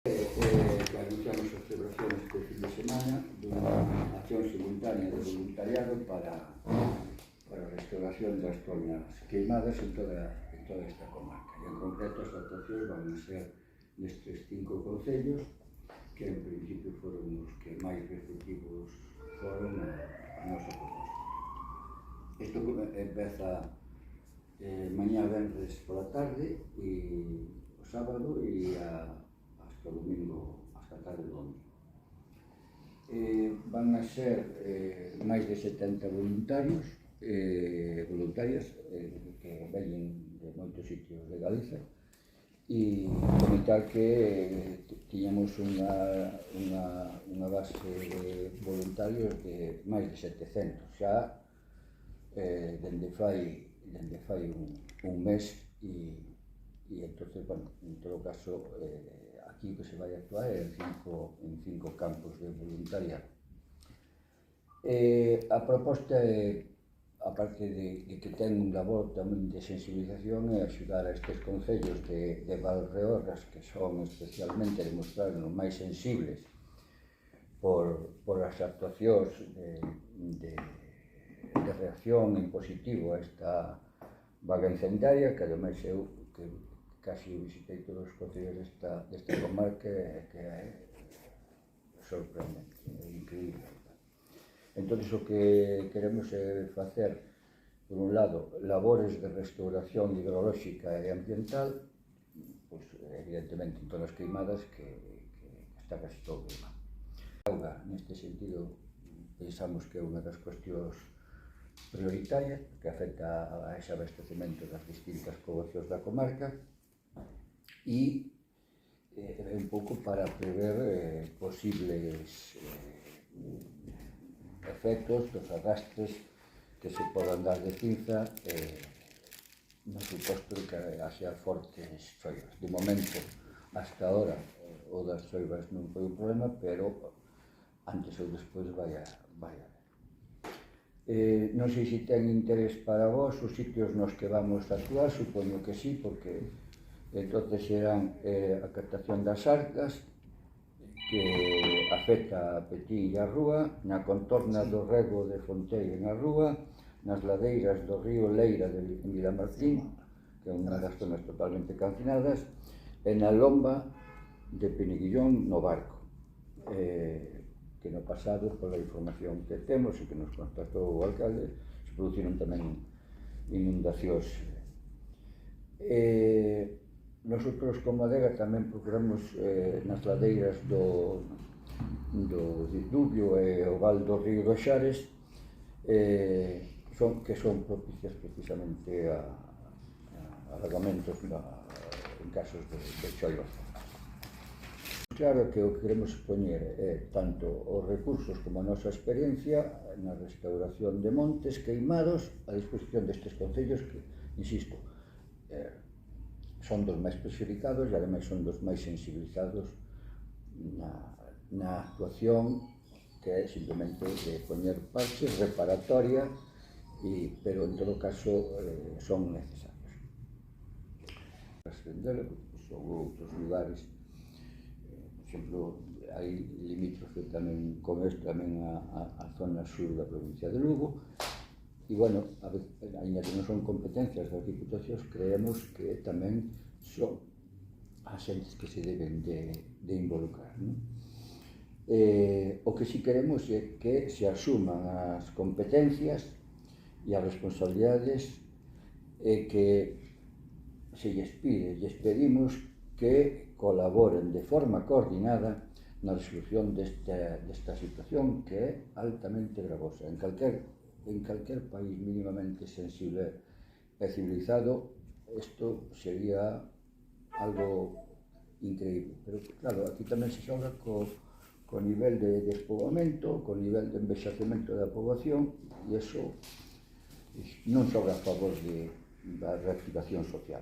Que anunciamos a celebración este fin de semana dunha acción simultánea de voluntariado para a restauración das zonas queimadas en toda esta comarca. E en concreto as actuacións van a ser nestes 5 concellos que en principio foron os que máis receptivos foron a nosa proposta. Isto empeza mañá venres pola tarde e o sábado e hasta o domingo, hasta a tarde do domingo. Van a ser máis de 70 voluntarios voluntarias que veñen de moitos sitios de Galiza e comentar que tiñamos unha base de voluntarios de máis de 700 xa dende fai un mes e entonces, bueno, en todo caso aquí o que se vai actuar é en cinco campos de voluntariado. A proposta é, aparte de que ten un labor tamén de sensibilización, é axudar a estes concellos de Valdeorras que son especialmente demostrados máis sensibles por as actuacións de reacción en positivo a esta vaga incendiaria, que ademais eu que casi visitei todos os concellos desta comarca que é sorprendente, é increíble. Entón, o que queremos é facer, por un lado, labores de restauración hidrolóxica e ambiental, pois, evidentemente, en todas as queimadas que está casi todo queimado. A auga, neste sentido, pensamos que é unha das cuestións prioritarias que afecta a ese abastecemento das distintas poboacións da comarca e un pouco para prever posibles efectos dos arrastres que se podan dar de cinza no suposto que haxa fortes choivas. De momento, hasta ahora, o das choivas non foi un problema, pero antes ou despois vai haber. Non sei se ten interés para vos os sitios nos que vamos a actuar, supoño que sí, porque entonces serán a captación das arcas, que afecta a Petín e a Rúa, na contorna do rego de Fonteira en a Rúa, nas ladeiras do río Leira en Vilamartín, que é unha das zonas totalmente calcinadas, e na lomba de Peniguillón no Barco, que no pasado, pola información que temos e que nos contactou o alcalde, se produciron tamén inundacións. Nosotros, como adega, tamén procuramos nas ladeiras do Diluvio e o val do río dos Xares, que son propicias precisamente a alagamentos en casos de choivas. Claro que o que queremos poñer é tanto os recursos como a nosa experiencia na restauración de montes queimados a disposición destes concellos que, insisto, son dos máis perxudicados e ademais son dos máis sensibilizados na actuación que é simplemente de poñer parches reparatoria, pero en todo caso son necesarios. Son outros lugares, por exemplo, hai limítrofe tamén con isto tamén a zona sur da provincia de Lugo. E, bueno, ainda que non son competencias das diputacións, creemos que tamén son as xentes que se deben de involucrar. O que si queremos é que se asuman as competencias e as responsabilidades e que se lles pedimos que colaboren de forma coordinada na resolución desta situación que é altamente gravosa. En calquer país mínimamente sensible e civilizado, isto sería algo increíble. Pero, claro, aquí tamén se xoga co nivel de despoboamento, co nivel de envexecemento da poboación, e iso non xoga a favor da reactivación social.